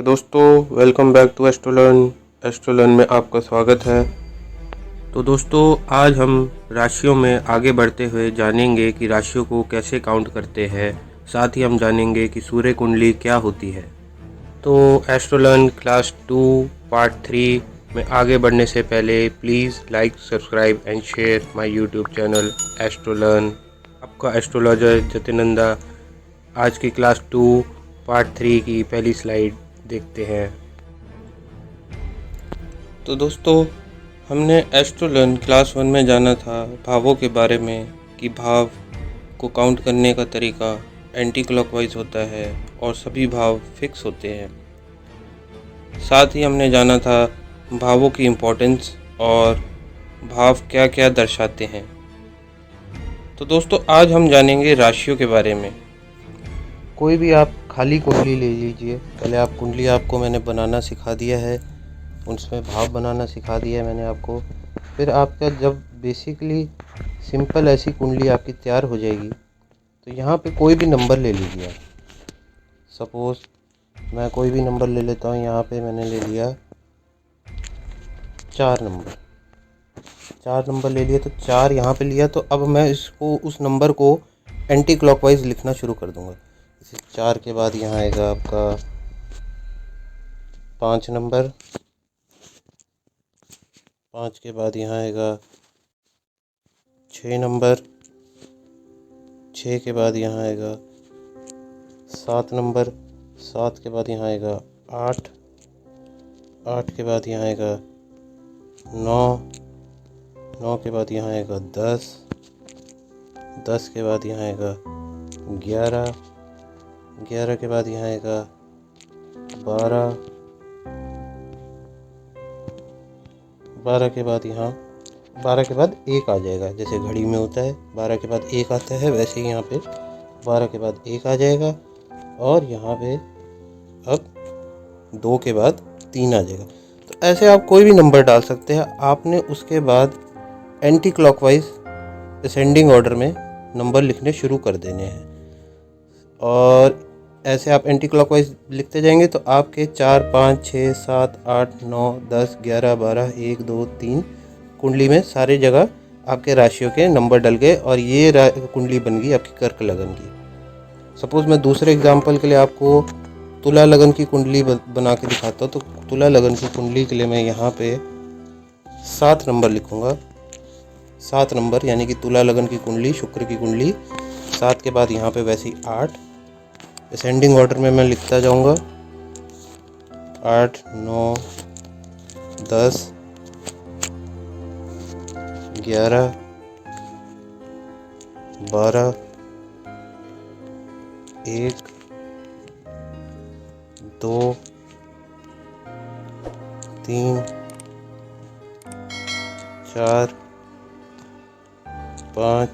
दोस्तों, welcome back to एस्ट्रोलर्न में आपका स्वागत है। तो दोस्तों, आज हम राशियों में आगे बढ़ते हुए जानेंगे कि राशियों को कैसे काउंट करते हैं। साथ ही हम जानेंगे कि सूर्य कुंडली क्या होती है। तो एस्ट्रोलर्न क्लास 2 पार्ट 3 में आगे बढ़ने से पहले please like, subscribe and share my YouTube channel Astrolearn. आपका एस्ट्रोलॉजर जतिनंदा। आज की क्लास 2 पार्ट 3 की पहली स्लाइड देखते हैं। तो दोस्तों, हमने एस्ट्रोलर्न क्लास 1 में जाना था भावों के बारे में कि भाव को काउंट करने का तरीका एंटी क्लॉकवाइज होता है और सभी भाव फिक्स होते हैं। साथ ही हमने जाना था भावों की इम्पोर्टेंस और भाव क्या क्या दर्शाते हैं। तो दोस्तों, आज हम जानेंगे राशियों के बारे में। कोई भी आप खाली कुंडली ले लीजिए। पहले आप कुंडली आपको मैंने बनाना सिखा दिया है, उसमें भाव बनाना सिखा दिया है मैंने आपको। फिर आपका जब बेसिकली सिंपल ऐसी कुंडली आपकी तैयार हो जाएगी तो यहाँ पे कोई भी नंबर ले लीजिए आप। सपोज़ मैं कोई भी नंबर ले लेता हूँ। यहाँ पे मैंने ले लिया 4 नंबर। 4 नंबर ले लिया तो 4 यहाँ पे लिया। तो अब मैं इसको उस नंबर को एंटी क्लॉकवाइज लिखना शुरू कर दूँगा। जैसे 4 के बाद यहाँ आएगा आपका 5 नंबर। 5 के बाद यहाँ आएगा 6 नंबर। 6 के बाद यहाँ आएगा 7 नंबर। 7 के बाद यहाँ आएगा 8। 8 के बाद यहाँ आएगा 9। 9 के बाद यहाँ आएगा 10। 10 के बाद यहाँ आएगा 11। 11 के बाद यहाँ आएगा 12। 12 के बाद यहाँ 12 के बाद 1 आ जाएगा। जैसे घड़ी में होता है 12 के बाद 1 आता है, वैसे ही यहाँ पे 12 के बाद 1 आ जाएगा। और यहाँ पे अब 2 के बाद 3 आ जाएगा। तो ऐसे आप कोई भी नंबर डाल सकते हैं। आपने उसके बाद एंटी क्लॉकवाइज असेंडिंग ऑर्डर में नंबर लिखने शुरू कर देने हैं। और ऐसे आप एंटी क्लॉकवाइज लिखते जाएंगे तो आपके 4, 5, 6, 7, 8, 9, 10, 11, 12, 1, 2, 3 कुंडली में सारी जगह आपके राशियों के नंबर डल गए और ये कुंडली बन गई आपकी कर्क लगन की। सपोज़ मैं दूसरे एग्जांपल के लिए आपको तुला लगन की कुंडली बना के दिखाता हूँ। तो तुला लगन की कुंडली के लिए मैं यहाँ पे 7 नंबर लिखूँगा। 7 नंबर यानी कि तुला लगन की कुंडली, शुक्र की कुंडली। 7 के बाद यहाँ पे वैसे ही 8। असेंडिंग ऑर्डर में मैं लिखता जाऊँगा 8, 9, 10, 11, 12, 1, 2, 3, 4, 5,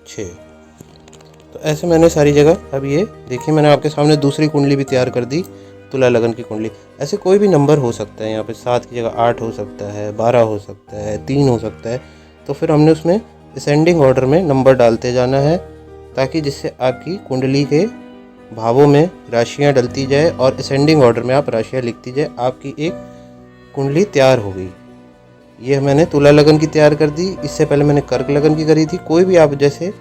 6। तो ऐसे मैंने सारी जगह, अब ये देखिए मैंने आपके सामने दूसरी कुंडली भी तैयार कर दी, तुला लगन की कुंडली। ऐसे कोई भी नंबर हो सकता है। यहाँ पे 7 की जगह 8 हो सकता है, 12 हो सकता है, 3 हो सकता है। तो फिर हमने उसमें असेंडिंग ऑर्डर में नंबर डालते जाना है ताकि जिससे आपकी कुंडली के भावों में राशियाँ डलती जाए और असेंडिंग ऑर्डर में आप राशियाँ लिखती जाए। आपकी एक कुंडली तैयार हो गई। ये मैंने तुला लगन की तैयार कर दी। इससे पहले मैंने कर्क लगन की करी थी। कोई भी आप जैसे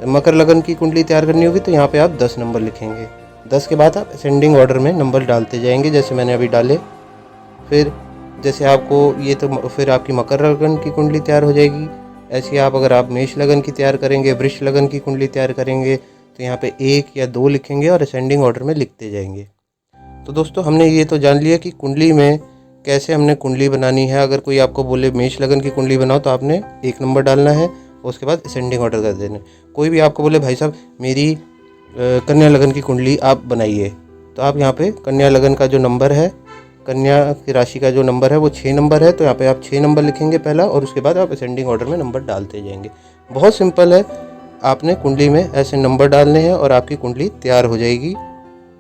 मकर लगन की कुंडली तैयार करनी होगी तो यहाँ पे आप 10 नंबर लिखेंगे। 10 के बाद आप असेंडिंग ऑर्डर में नंबर डालते जाएंगे जैसे मैंने अभी डाले। फिर जैसे आपको ये तो फिर आपकी मकर लगन की कुंडली तैयार हो जाएगी। ऐसी आप अगर आप मेष लगन की तैयार करेंगे, वृष लगन की कुंडली तैयार करेंगे तो यहाँ पे 1 या 2 लिखेंगे और असेंडिंग ऑर्डर में लिखते जाएंगे। तो दोस्तों, हमने ये तो जान लिया कि कुंडली में कैसे हमने कुंडली बनानी है। अगर कोई आपको बोले मेष लगन की कुंडली बनाओ तो आपने 1 नंबर डालना है और उसके बाद असेंडिंग ऑर्डर कर देना। कोई भी आपको बोले भाई साहब मेरी कन्या लगन की कुंडली आप बनाइए, तो आप यहाँ पे कन्या लगन का जो नंबर है, कन्या की राशि का जो नंबर है वो 6 नंबर है। तो यहाँ पे आप 6 नंबर लिखेंगे पहला और उसके बाद आप असेंडिंग ऑर्डर में नंबर डालते जाएंगे। बहुत सिंपल है। आपने कुंडली में ऐसे नंबर डालने हैं और आपकी कुंडली तैयार हो जाएगी,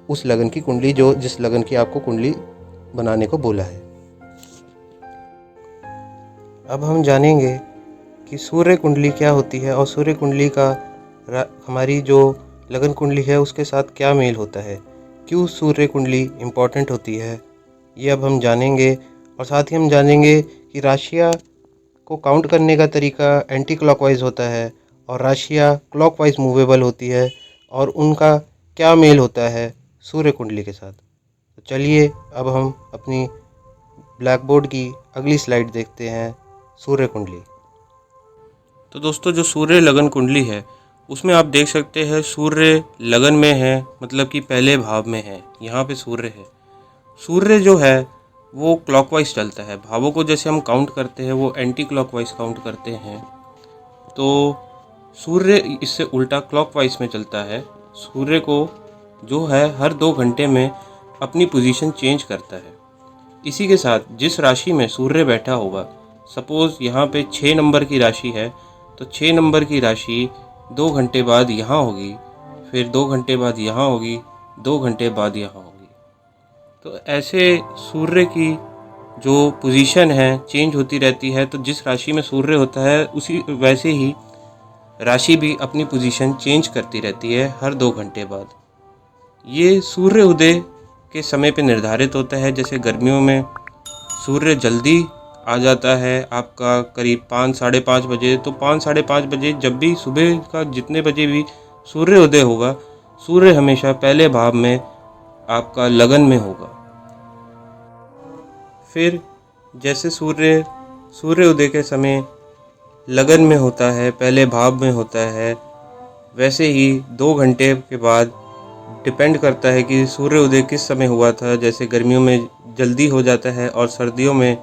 उस लगन की कुंडली जो जिस लगन की आपको कुंडली बनाने को बोला है। अब हम जानेंगे कि सूर्य कुंडली क्या होती है और सूर्य कुंडली का हमारी जो लगन कुंडली है उसके साथ क्या मेल होता है, क्यों सूर्य कुंडली इम्पॉर्टेंट होती है, ये अब हम जानेंगे। और साथ ही हम जानेंगे कि राशियाँ को काउंट करने का तरीका एंटी क्लॉकवाइज होता है और राशियाँ क्लॉकवाइज मूवेबल होती है और उनका क्या मेल होता है सूर्य कुंडली के साथ। तो चलिए अब हम अपनी ब्लैक बोर्ड की अगली स्लाइड देखते हैं, सूर्य कुंडली। तो दोस्तों जो सूर्य लगन कुंडली है उसमें आप देख सकते हैं सूर्य लगन में है, मतलब कि पहले भाव में है। यहाँ पे सूर्य है। सूर्य जो है वो क्लॉकवाइज चलता है। भावों को जैसे हम काउंट करते हैं वो एंटी क्लॉकवाइज काउंट करते हैं, तो सूर्य इससे उल्टा क्लॉकवाइज में चलता है। सूर्य को जो है हर 2 घंटे में अपनी पोजीशन चेंज करता है। इसी के साथ जिस राशि में सूर्य बैठा होगा, सपोज़ यहाँ पे 6 नंबर की राशि है, तो 6 नंबर की राशि 2 घंटे बाद यहाँ होगी, फिर 2 घंटे बाद यहाँ होगी, 2 घंटे बाद यहाँ होगी। तो ऐसे सूर्य की जो पोजीशन है चेंज होती रहती है। तो जिस राशि में सूर्य होता है उसी वैसे ही राशि भी अपनी पोजीशन चेंज करती रहती है हर 2 घंटे बाद। ये सूर्य उदय के समय पे निर्धारित होता है। जैसे गर्मियों में सूर्य जल्दी आ जाता है आपका करीब 5 साढ़े 5 बजे, तो 5 साढ़े 5 बजे जब भी सुबह का जितने बजे भी सूर्य उदय होगा, सूर्य हमेशा पहले भाव में आपका लगन में होगा। फिर जैसे सूर्य उदय के समय लगन में होता है, पहले भाव में होता है, वैसे ही 2 घंटे के बाद डिपेंड करता है कि सूर्य उदय किस समय हुआ था। जैसे गर्मियों में जल्दी हो जाता है और सर्दियों में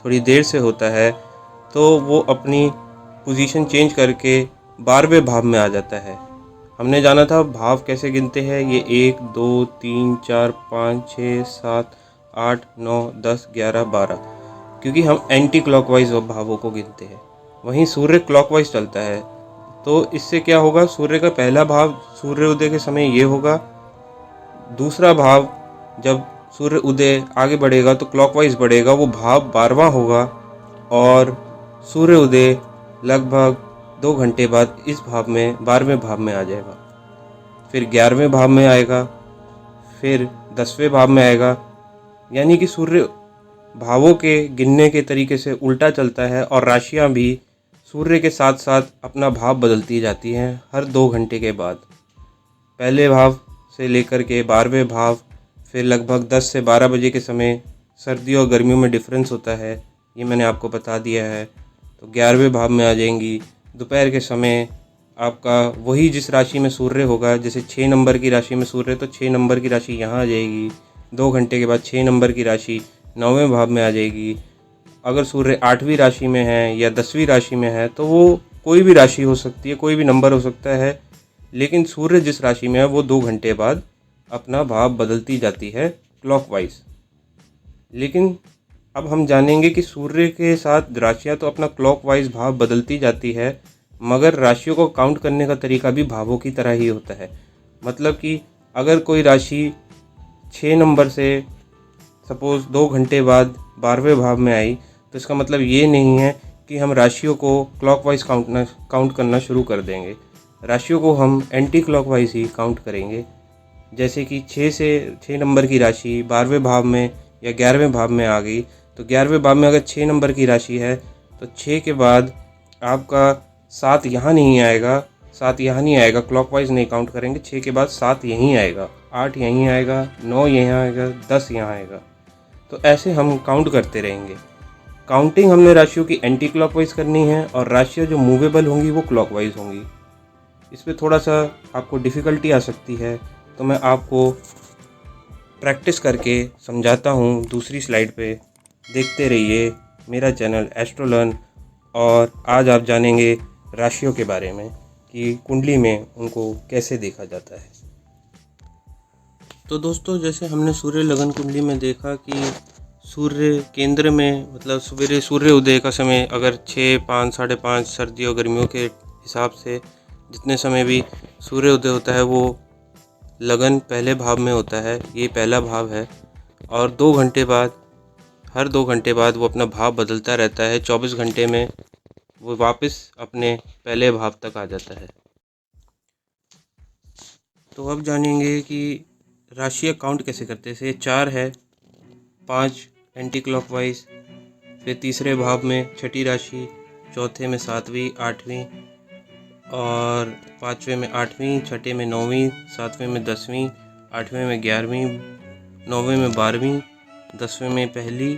थोड़ी देर से होता है, तो वो अपनी पोजीशन चेंज करके 12वें भाव में आ जाता है। हमने जाना था भाव कैसे गिनते हैं, ये 1 2 3 4 5 6 7 8 9 10 11 12, क्योंकि हम एंटी क्लॉकवाइज भावों को गिनते हैं। वहीं सूर्य क्लॉकवाइज चलता है, तो इससे क्या होगा, सूर्य का पहला भाव सूर्योदय के समय ये होगा, दूसरा भाव जब सूर्य उदय आगे बढ़ेगा तो क्लॉकवाइज बढ़ेगा, वो भाव 12वां होगा और सूर्य उदय लगभग 2 घंटे बाद इस भाव में 12वें भाव में आ जाएगा। फिर 11वें भाव में आएगा, फिर 10वें भाव में आएगा। यानी कि सूर्य भावों के गिनने के तरीके से उल्टा चलता है और राशियां भी सूर्य के साथ साथ अपना भाव बदलती जाती हैं हर 2 घंटे के बाद। पहले भाव से लेकर के 12वें भाव, फिर लगभग 10 से 12 बजे के समय सर्दियों और गर्मियों में डिफरेंस होता है, ये मैंने आपको बता दिया है। तो 11वें भाव में आ जाएंगी। दोपहर के समय आपका वही जिस राशि में सूर्य होगा, जैसे 6 नंबर की राशि में सूर्य, तो 6 नंबर की राशि यहाँ आ जाएगी। 2 घंटे के बाद 6 नंबर की राशि 9वें भाव में आ जाएगी। अगर सूर्य 8वीं राशि में है या 10वीं राशि में है, तो वो कोई भी राशि हो सकती है, कोई भी नंबर हो सकता है, लेकिन सूर्य जिस राशि में है वो 2 घंटे बाद अपना भाव बदलती जाती है क्लॉकवाइज। लेकिन अब हम जानेंगे कि सूर्य के साथ राशियाँ तो अपना क्लॉकवाइज भाव बदलती जाती है, मगर राशियों को काउंट करने का तरीका भी भावों की तरह ही होता है। मतलब कि अगर कोई राशि 6 नंबर से सपोज़ 2 घंटे बाद 12वें भाव में आई, तो इसका मतलब ये नहीं है कि हम राशियों को क्लॉकवाइज काउंट करना शुरू कर देंगे। राशियों को हम एंटी क्लॉकवाइज ही काउंट करेंगे। जैसे कि 6 नंबर की राशि 12वें भाव में या 11वें भाव में आ गई, तो 11वें भाव में अगर 6 नंबर की राशि है, तो 6 के बाद आपका 7 यहाँ नहीं आएगा, 7 यहाँ नहीं आएगा, क्लॉकवाइज नहीं काउंट करेंगे। 6 के बाद 7 यहीं आएगा, 8 यहीं आएगा, 9 यहाँ आएगा, 10 यहाँ आएगा। तो ऐसे हम काउंट करते रहेंगे। काउंटिंग हमने राशियों की एंटी क्लॉकवाइज करनी है और राशियाँ जो मूवेबल होंगी वो क्लॉकवाइज होंगी। इस पर थोड़ा सा आपको डिफ़िकल्टी आ सकती है, तो मैं आपको प्रैक्टिस करके समझाता हूँ दूसरी स्लाइड पे। देखते रहिए मेरा चैनल एस्ट्रोलर्न। और आज आप जानेंगे राशियों के बारे में कि कुंडली में उनको कैसे देखा जाता है। तो दोस्तों जैसे हमने सूर्य लगन कुंडली में देखा कि सूर्य केंद्र में, मतलब सवेरे सूर्य उदय का समय अगर 6 5 साढ़े 5 सर्दियों गर्मियों के हिसाब से जितने समय भी सूर्य उदय होता है वो लगन पहले भाव में होता है, ये पहला भाव है। और 2 घंटे बाद, हर 2 घंटे बाद वो अपना भाव बदलता रहता है। 24 घंटे में वो वापस अपने पहले भाव तक आ जाता है। तो अब जानेंगे कि राशियाँ काउंट कैसे करते हैं। जैसे 4 है, 5 एंटी क्लॉकवाइज, फिर तीसरे भाव में छठी राशि, चौथे में 7वीं 8वीं, और 5वें में 8वीं, छठे में 9वीं, 7वें में 10वीं, 8वें में 11वीं, 9वें में 12वीं, 10वें में पहली,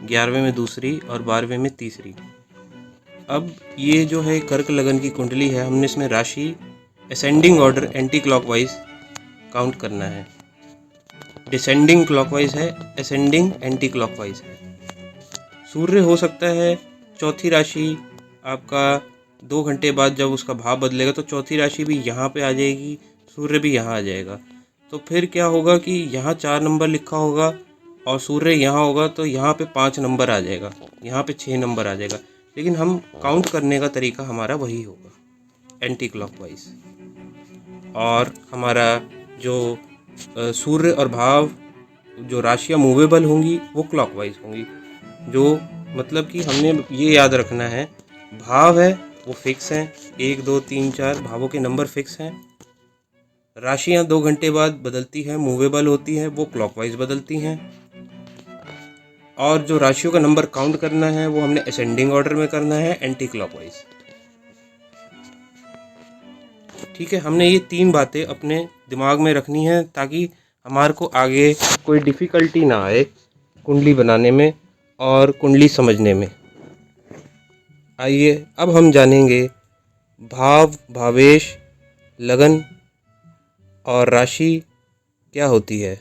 11वें में दूसरी और 12वें में तीसरी। अब ये जो है कर्क लगन की कुंडली है, हमने इसमें राशि ascending order anti clockwise count करना है। डिसेंडिंग क्लॉकवाइज है, असेंडिंग एंटी क्लॉकवाइज है। सूर्य हो सकता है चौथी राशि, आपका 2 घंटे बाद जब उसका भाव बदलेगा तो चौथी राशि भी यहाँ पे आ जाएगी, सूर्य भी यहाँ आ जाएगा। तो फिर क्या होगा कि यहाँ 4 नंबर लिखा होगा और सूर्य यहाँ होगा तो यहाँ पे 5 नंबर आ जाएगा, यहाँ पे 6 नंबर आ जाएगा। लेकिन हम काउंट करने का तरीका हमारा वही होगा, एंटी क्लॉकवाइज। और हमारा जो सूर्य और भाव, जो राशियाँ मूवेबल होंगी वो क्लॉकवाइज होंगी। जो मतलब कि हमने ये याद रखना है, भाव है वो फिक्स हैं, 1 2 3 4 भावों के नंबर फिक्स हैं। राशियाँ 2 घंटे बाद बदलती हैं, मूवेबल होती हैं, वो क्लॉकवाइज बदलती हैं। और जो राशियों का नंबर काउंट करना है वो हमने असेंडिंग ऑर्डर में करना है, एंटी क्लॉकवाइज। ठीक है, हमने ये 3 बातें अपने दिमाग में रखनी है ताकि हमारे को आगे कोई डिफ़िकल्टी ना आए कुंडली बनाने में और कुंडली समझने में। आइए अब हम जानेंगे भाव, भावेश, लगन और राशि क्या होती है।